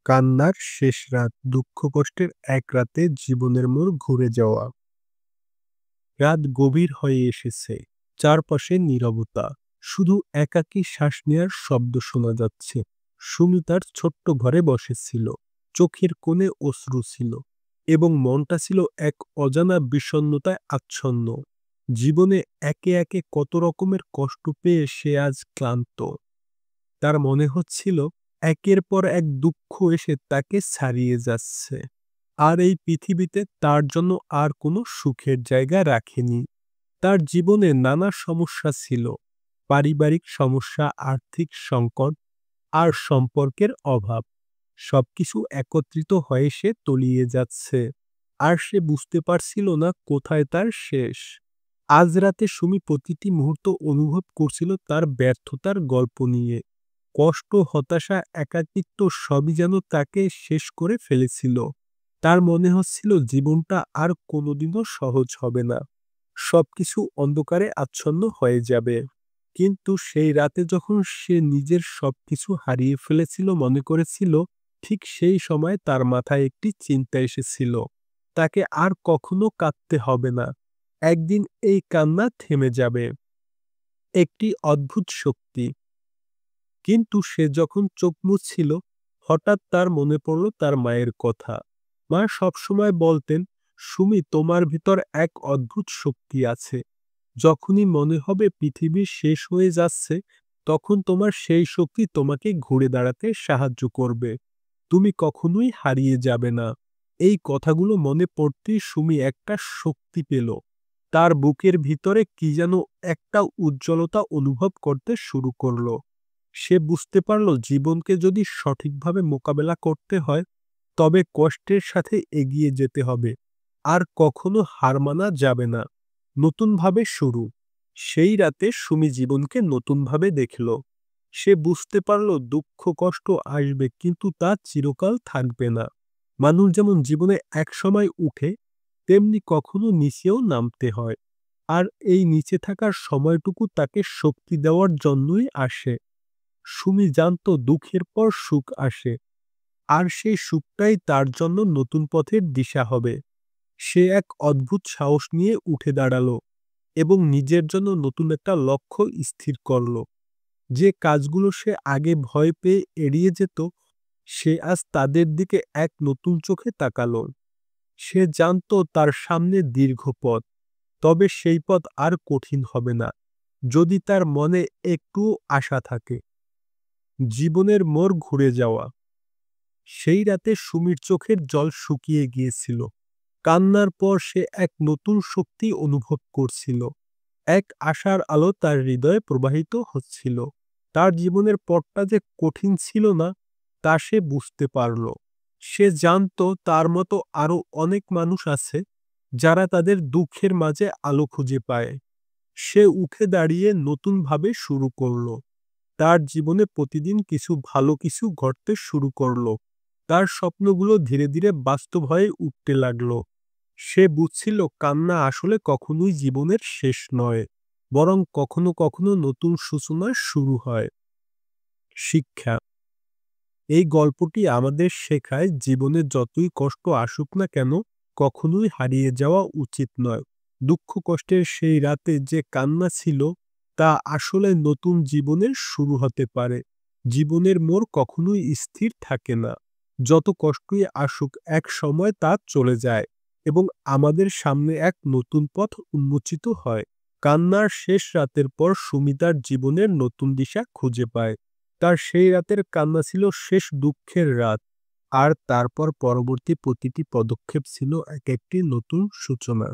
কান্নার শেষ রাত, দুঃখ কষ্টের এক রাতে জীবনের মোড় ঘুরে যাওয়া। রাত গভীর হয়ে এসেছে। চারপাশে নীরবতা। শুধু একাকী শ্বাস নেয়ার শব্দ শোনা যাচ্ছে। সুমি তার ছোট্ট ঘরে বসেছিল। চোখের কোণে অশ্রু ছিল এবং মনটা ছিল এক অজানা বিষণ্ণতায় আচ্ছন্ন। জীবনে একে একে কত রকমের কষ্ট পেয়ে সে আজ ক্লান্ত। তার মনে হচ্ছিল একের পর এক দুঃখ এসে তাকে ছাড়িয়ে যাচ্ছে। আর এই পৃথিবীতে তার জন্য আর কোনো সুখের জায়গা রাখেনি। তার জীবনে নানা সমস্যা ছিল। পারিবারিক সমস্যা, আর্থিক সংকট আর সম্পর্কের অভাব। সবকিছু একত্রিত হয়ে সে তলিয়ে যাচ্ছে। আর সে বুঝতে পারছিল না কোথায় তার শেষ। আজ রাতে সুমি প্রতিটি মুহূর্ত অনুভব করছিল তার ব্যর্থতার গল্প নিয়ে। কষ্ট, হতাশা, একাকিত্ব সবই যেন তাকে শেষ করে ফেলেছিল। তার মনে হচ্ছিল জীবনটা আর কোনোদিনও সহজ হবে না। সবকিছু অন্ধকারে আচ্ছন্ন হয়ে যাবে। কিন্তু সেই রাতে যখন সে নিজের সবকিছু হারিয়ে ফেলেছিল মনে করেছিল, ঠিক সেই সময় তার মাথায় একটি চিন্তা এসেছিল। তাকে আর কখনো কাঁদতে হবে না। একদিন এই কান্না থেমে যাবে। একটি অদ্ভুত শক্তি। কিন্তু সে যখন চোখ মুছছিল, হঠাৎ তার মনে পড়ল তার মায়ের কথা। মা সবসময় বলতেন, সুমি, তোমার ভিতর এক অদ্ভুত শক্তি আছে। যখনই মনে হবে পৃথিবী শেষ হয়ে যাচ্ছে, তখন তোমার সেই শক্তি তোমাকে ঘুরে দাঁড়াতে সাহায্য করবে। তুমি কখনোই হারিয়ে যাবে না। এই কথাগুলো মনে পড়তেই সুমি একটা শক্তি পেল। তার বুকের ভিতরে কি যেন একটা উজ্জ্বলতা অনুভব করতে শুরু করলো। সে বুঝতে পারল জীবনকে যদি সঠিকভাবে মোকাবেলা করতে হয়, তবে কষ্টের সাথে এগিয়ে যেতে হবে। আর কখনো হার মানা যাবে না। নতুনভাবে শুরু। সেই রাতে সুমি জীবনকে নতুনভাবে দেখল। সে বুঝতে পারল দুঃখ কষ্ট আসবে, কিন্তু তা চিরকাল থাকবে না। মানুষ যেমন জীবনে একসময় উঠে, তেমনি কখনো নিচেও নামতে হয়। আর এই নিচে থাকার সময়টুকু তাকে শক্তি দেওয়ার জন্যই আসে। সুমি জানত দুঃখের পর সুখ আসে। আর সেই সুখটাই তার জন্য নতুন পথের দিশা হবে। সে এক অদ্ভুত সাহস নিয়ে উঠে দাঁড়ালো এবং নিজের জন্য নতুন একটা লক্ষ্য স্থির করল। যে কাজগুলো সে আগে ভয় পেয়ে এড়িয়ে যেত, সে আজ তাদের দিকে এক নতুন চোখে তাকালো। সে জানত তার সামনে দীর্ঘ পথ, তবে সেই পথ আর কঠিন হবে না যদি তার মনে একটু আশা থাকে। জীবনের মোড় ঘুরে যাওয়া। সেই রাতে সুমির চোখের জল শুকিয়ে গিয়েছিল। কান্নার পর সে এক নতুন শক্তি অনুভব করছিল। এক আশার আলো তার হৃদয়ে প্রবাহিত হচ্ছিল। তার জীবনের পথটা যে কঠিন ছিল না, তা সে বুঝতে পারল। সে জানত তার মতো আরও অনেক মানুষ আছে, যারা তাদের দুঃখের মাঝে আলো খুঁজে পায়। সে উঠে দাঁড়িয়ে নতুনভাবে শুরু করল। তার জীবনে প্রতিদিন কিছু ভালো কিছু ঘটতে শুরু করল। তার স্বপ্নগুলো ধীরে ধীরে বাস্তব হয়ে উঠতে লাগলো। সে বুঝছিল কান্না আসলে কখনোই জীবনের শেষ নয়, বরং কখনো কখনো নতুন সূচনার শুরু হয়। শিক্ষা। এই গল্পটি আমাদের শেখায় জীবনে যতই কষ্ট আসুক না কেন, কখনোই হারিয়ে যাওয়া উচিত নয়। দুঃখ কষ্টের সেই রাতে যে কান্না ছিল, তা আসলে নতুন জীবনের শুরু হতে পারে। জীবনের মোড় কখনোই স্থির থাকে না। যত কষ্টই আসুক, এক সময় তা চলে যায় এবং আমাদের সামনে এক নতুন পথ উন্মোচিত হয়। কান্নার শেষ রাতের পর সুমি তার জীবনের নতুন দিশা খুঁজে পায়। তার সেই রাতের কান্না ছিল শেষ দুঃখের রাত। আর তারপর পরবর্তী প্রতিটি পদক্ষেপ ছিল এক একটি নতুন সূচনা।